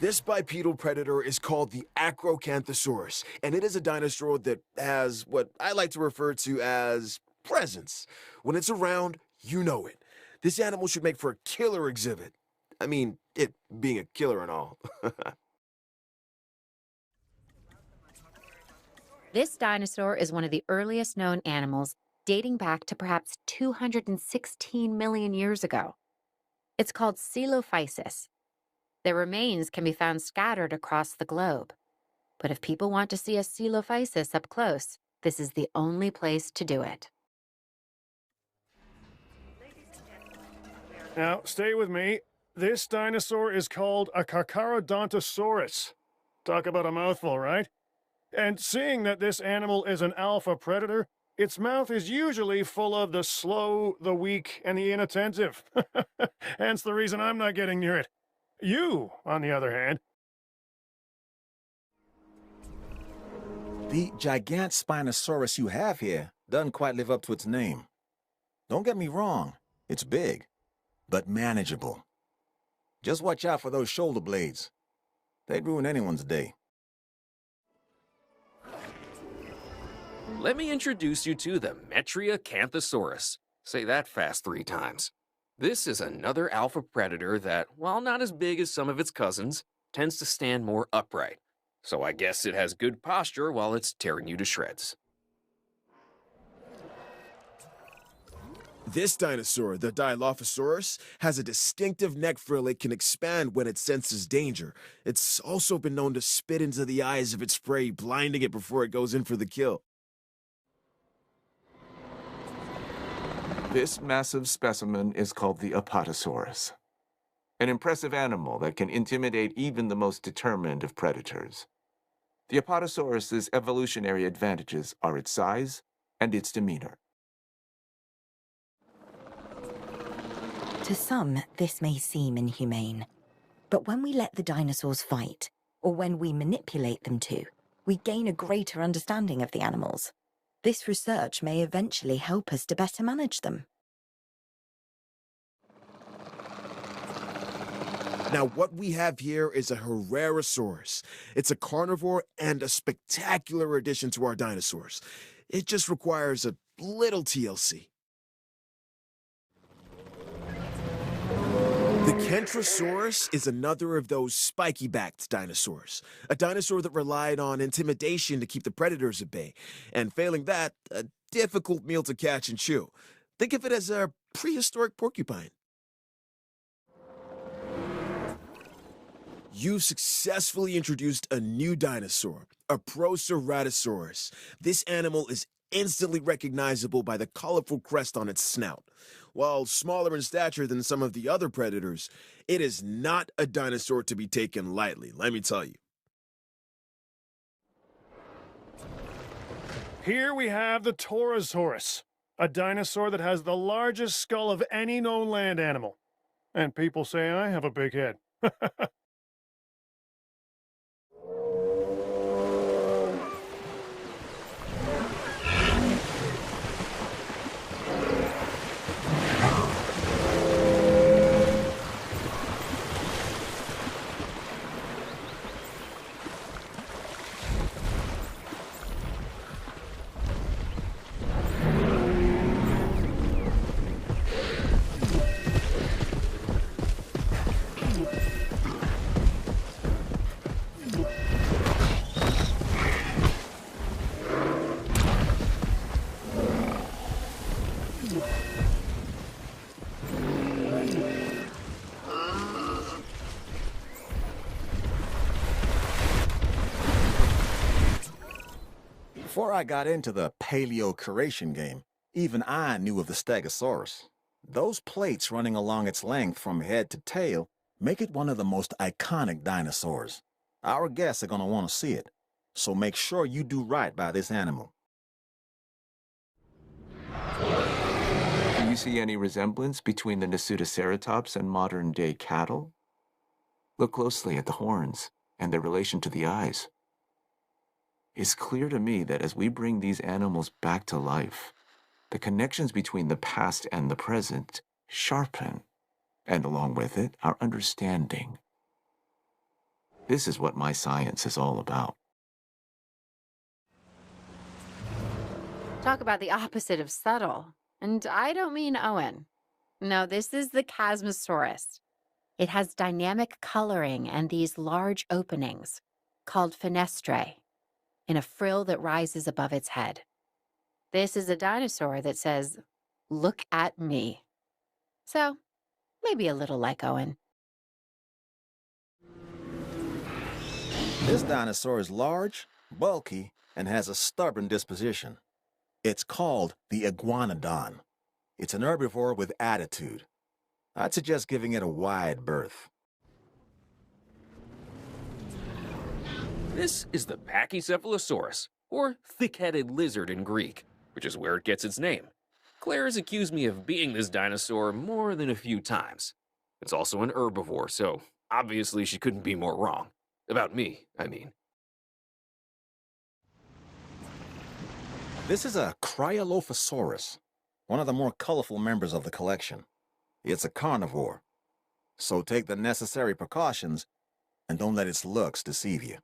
This bipedal predator is called the Acrocanthosaurus, and it is a dinosaur that has what I like to refer to as presence. When it's around, you know it. This animal should make for a killer exhibit. I mean, it being a killer and all. This dinosaur is one of the earliest known animals, dating back to perhaps 216 million years ago. It's called Coelophysis. Their remains can be found scattered across the globe. But if people want to see a Coelophysis up close, this is the only place to do it. Now, stay with me. This dinosaur is called a Carcharodontosaurus. Talk about a mouthful, right? And seeing that this animal is an alpha predator, its mouth is usually full of the slow, the weak, and the inattentive. Hence the reason I'm not getting near it. You, on the other hand. The gigant Spinosaurus you have here doesn't quite live up to its name. Don't get me wrong, it's big, but manageable. Just watch out for those shoulder blades. They'd ruin anyone's day. Let me introduce you to the Metriacanthosaurus. Say that fast 3 times. This is another alpha predator that, while not as big as some of its cousins, tends to stand more upright. So I guess it has good posture while it's tearing you to shreds. This dinosaur, the Dilophosaurus, has a distinctive neck frill it can expand when it senses danger. It's also been known to spit into the eyes of its prey, blinding it before it goes in for the kill. This massive specimen is called the Apatosaurus, an impressive animal that can intimidate even the most determined of predators. The Apatosaurus's evolutionary advantages are its size and its demeanor. To some, this may seem inhumane, but when we let the dinosaurs fight, or when we manipulate them to, we gain a greater understanding of the animals. This research may eventually help us to better manage them. Now, what we have here is a Herrerasaurus. It's a carnivore and a spectacular addition to our dinosaurs. It just requires a little TLC. The Kentrosaurus is another of those spiky-backed dinosaurs, a dinosaur that relied on intimidation to keep the predators at bay, and failing that, a difficult meal to catch and chew. Think of it as a prehistoric porcupine. You've successfully introduced a new dinosaur, a Proceratosaurus. This animal is instantly recognizable by the colorful crest on its snout. While smaller in stature than some of the other predators, it is not a dinosaur to be taken lightly, let me tell you. Here we have the Torosaurus, a dinosaur that has the largest skull of any known land animal. And people say I have a big head. Before I got into the paleo-curation game, even I knew of the Stegosaurus. Those plates running along its length from head to tail make it one of the most iconic dinosaurs. Our guests are going to want to see it, so make sure you do right by this animal. Do you see any resemblance between the Nasutoceratops and modern-day cattle? Look closely at the horns and their relation to the eyes. It's clear to me that as we bring these animals back to life, the connections between the past and the present sharpen, and along with it, our understanding. This is what my science is all about. Talk about the opposite of subtle. And I don't mean Owen. No, this is the Chasmosaurus. It has dynamic coloring and these large openings, called fenestrae, in a frill that rises above its head. This is a dinosaur that says, "Look at me." So, maybe a little like Owen. This dinosaur is large, bulky, and has a stubborn disposition. It's called the iguanodon. It's an herbivore with attitude. I'd suggest giving it a wide berth. This is the Pachycephalosaurus, or thick-headed lizard in Greek, which is where it gets its name. Claire has accused me of being this dinosaur more than a few times. It's also an herbivore, so obviously she couldn't be more wrong. About me, I mean. This is a Cryolophosaurus, one of the more colorful members of the collection. It's a carnivore, so take the necessary precautions and don't let its looks deceive you.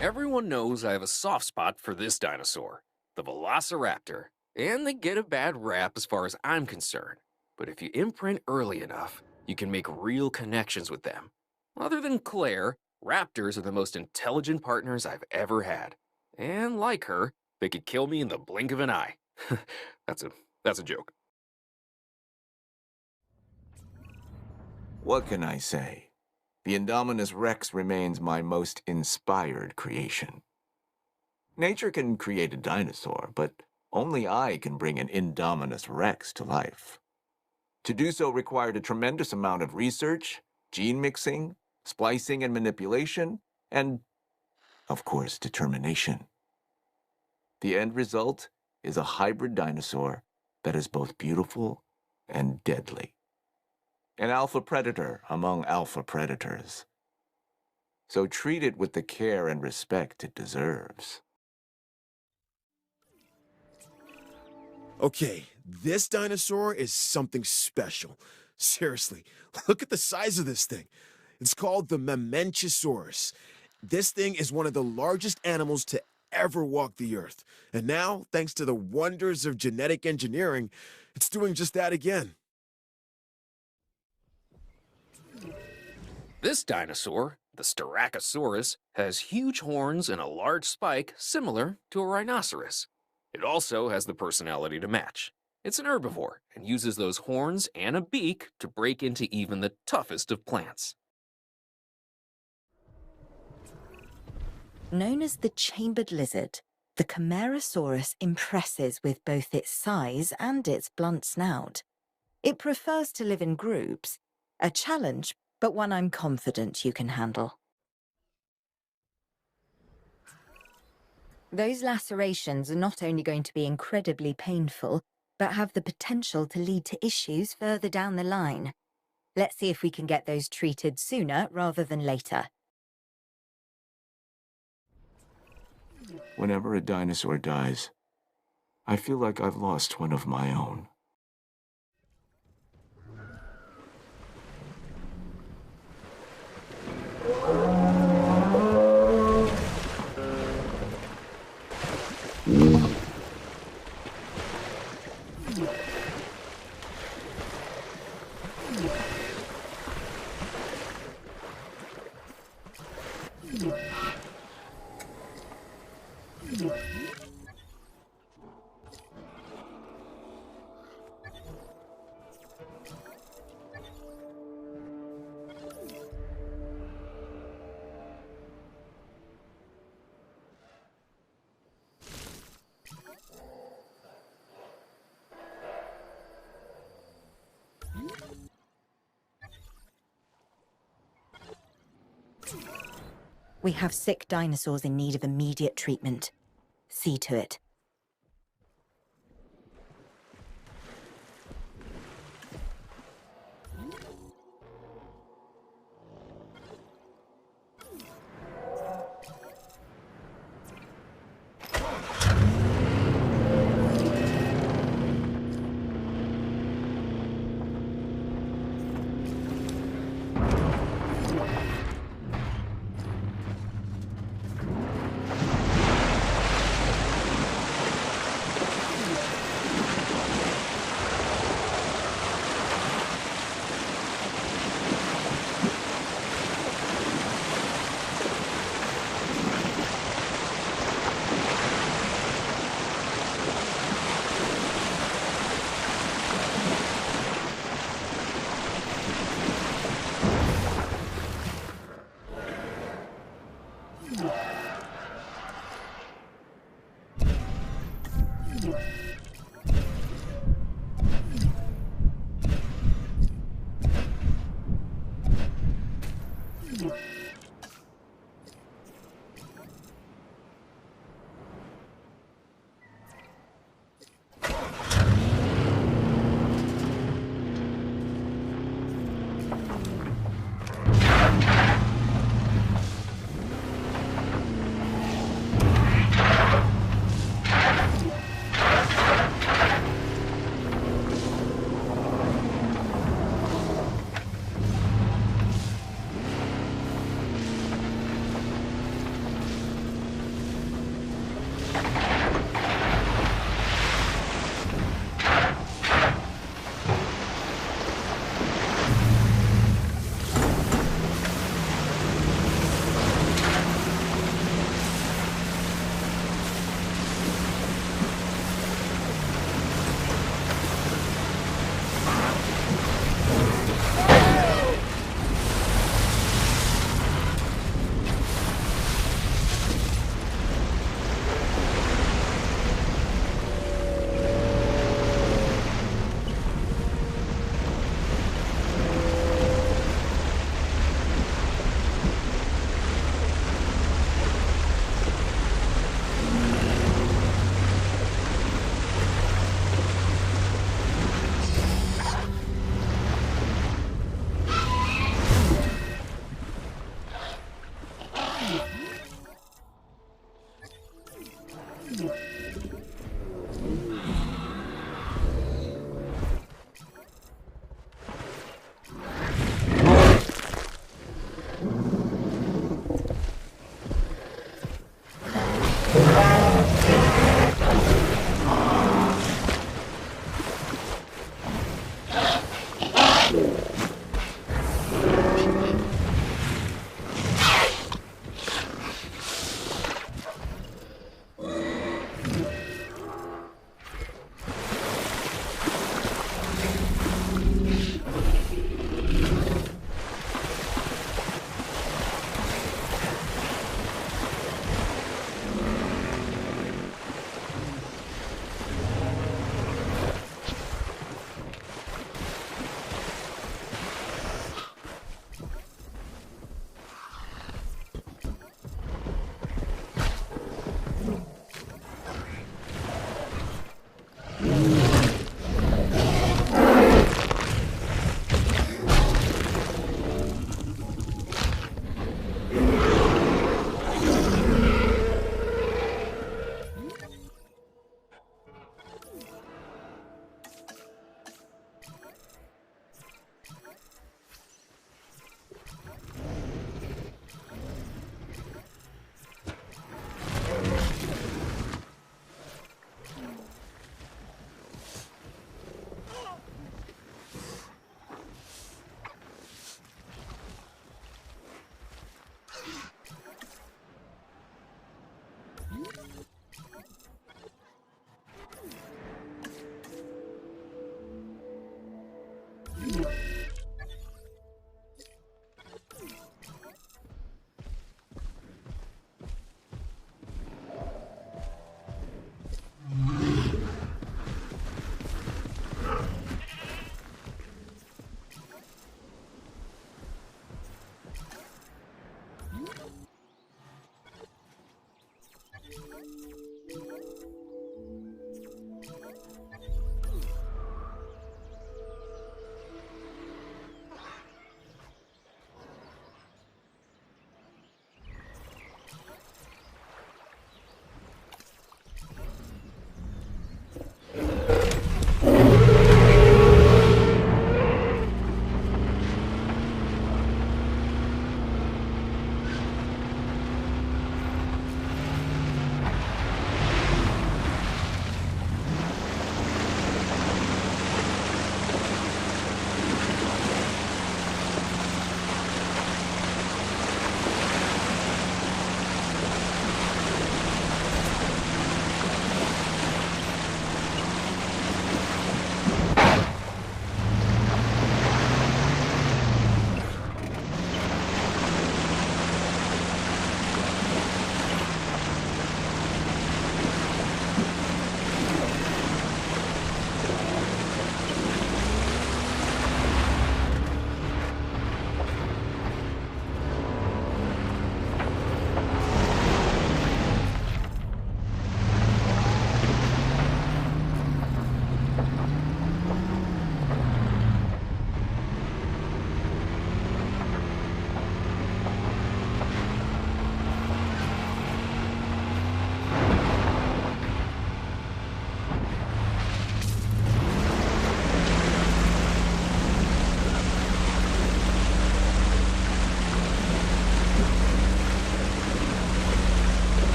Everyone knows I have a soft spot for this dinosaur, the Velociraptor, and they get a bad rap as far as I'm concerned. But if you imprint early enough, you can make real connections with them. Other than Claire, raptors are the most intelligent partners I've ever had. And like her, they could kill me in the blink of an eye. That's a joke. What can I say? The Indominus Rex remains my most inspired creation. Nature can create a dinosaur, but only I can bring an Indominus Rex to life. To do so required a tremendous amount of research, gene mixing, splicing and manipulation, and, of course, determination. The end result is a hybrid dinosaur that is both beautiful and deadly. An alpha predator among alpha predators. So treat it with the care and respect it deserves. Okay, this dinosaur is something special. Seriously, look at the size of this thing. It's called the Mamenchisaurus. This thing is one of the largest animals to ever walk the earth. And now, thanks to the wonders of genetic engineering, it's doing just that again. This dinosaur, the Styracosaurus, has huge horns and a large spike similar to a rhinoceros. It also has the personality to match. It's an herbivore and uses those horns and a beak to break into even the toughest of plants. Known as the chambered lizard, the Camarasaurus impresses with both its size and its blunt snout. It prefers to live in groups, a challenge, but one I'm confident you can handle. Those lacerations are not only going to be incredibly painful, but have the potential to lead to issues further down the line. Let's see if we can get those treated sooner rather than later. Whenever a dinosaur dies, I feel like I've lost one of my own. We have sick dinosaurs in need of immediate treatment. See to it.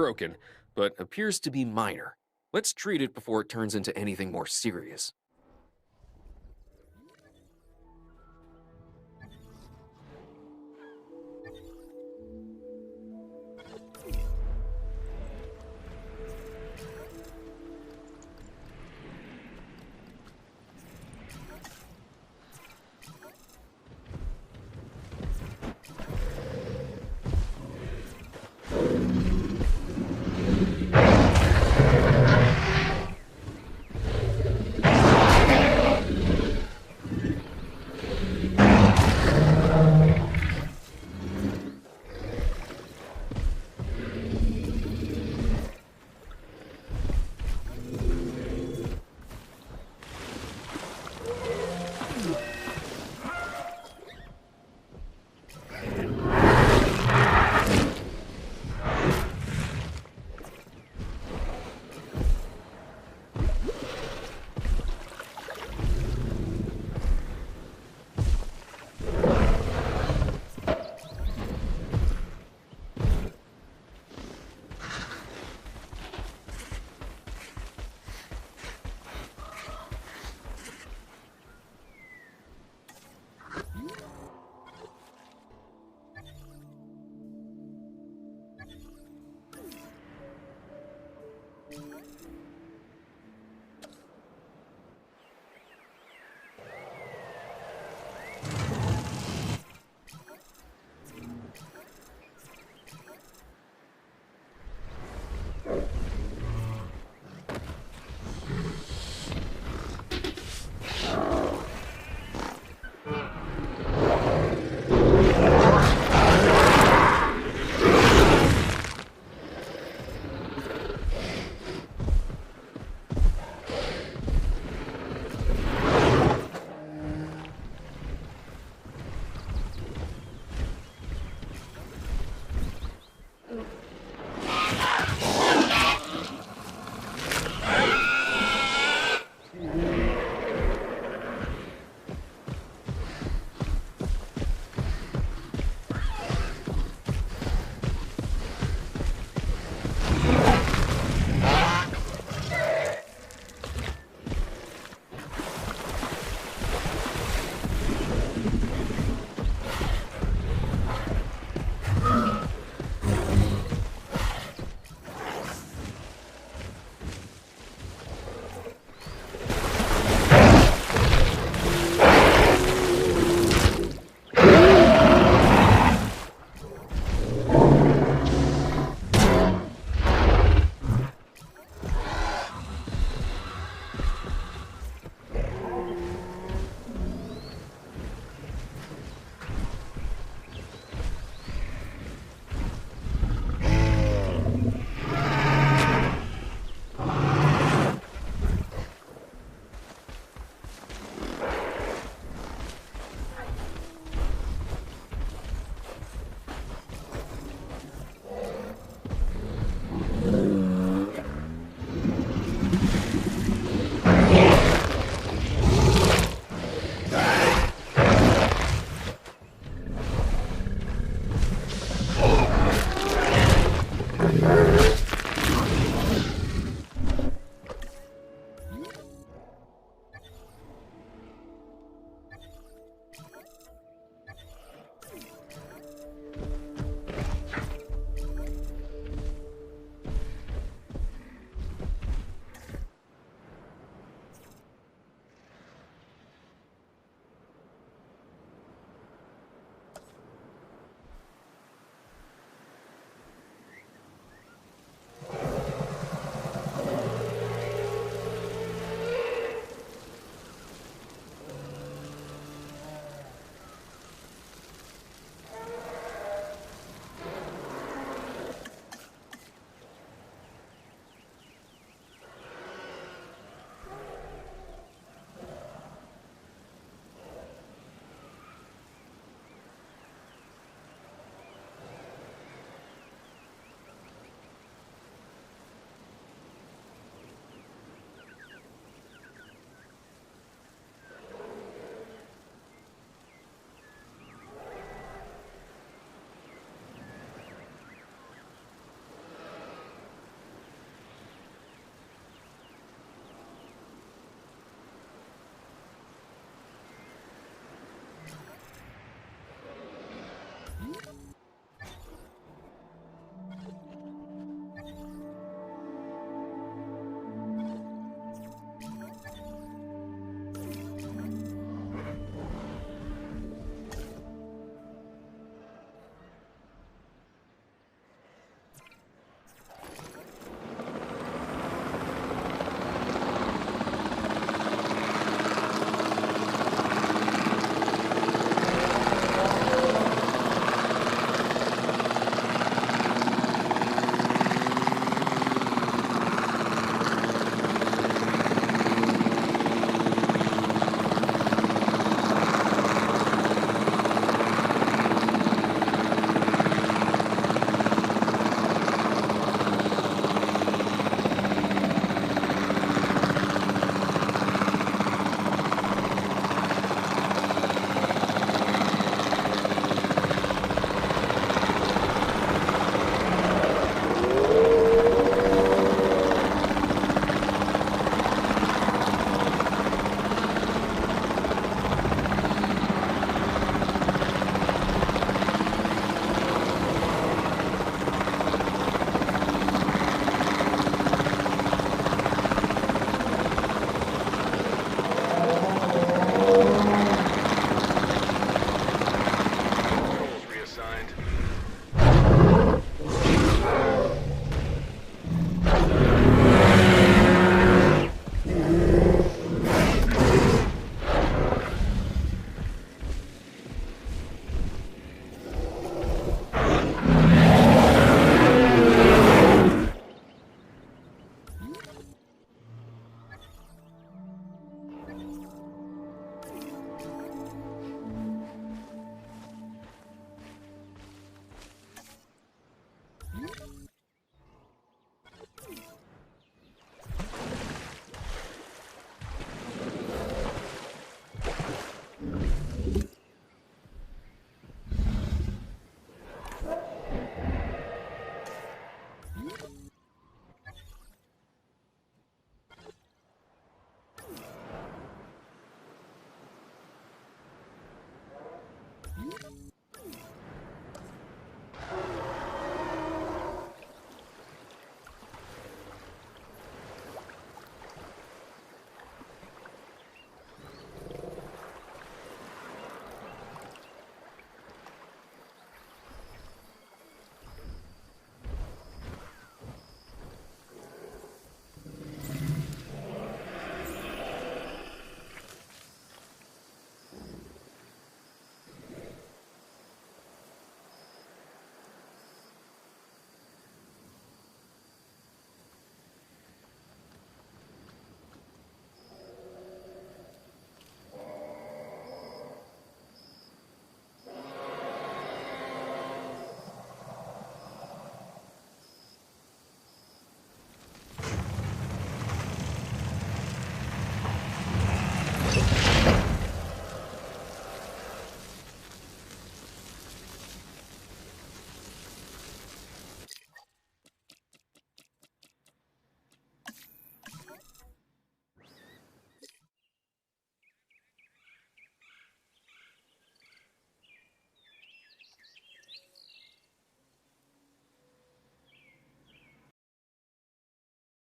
broken, but appears to be minor. Let's treat it before it turns into anything more serious.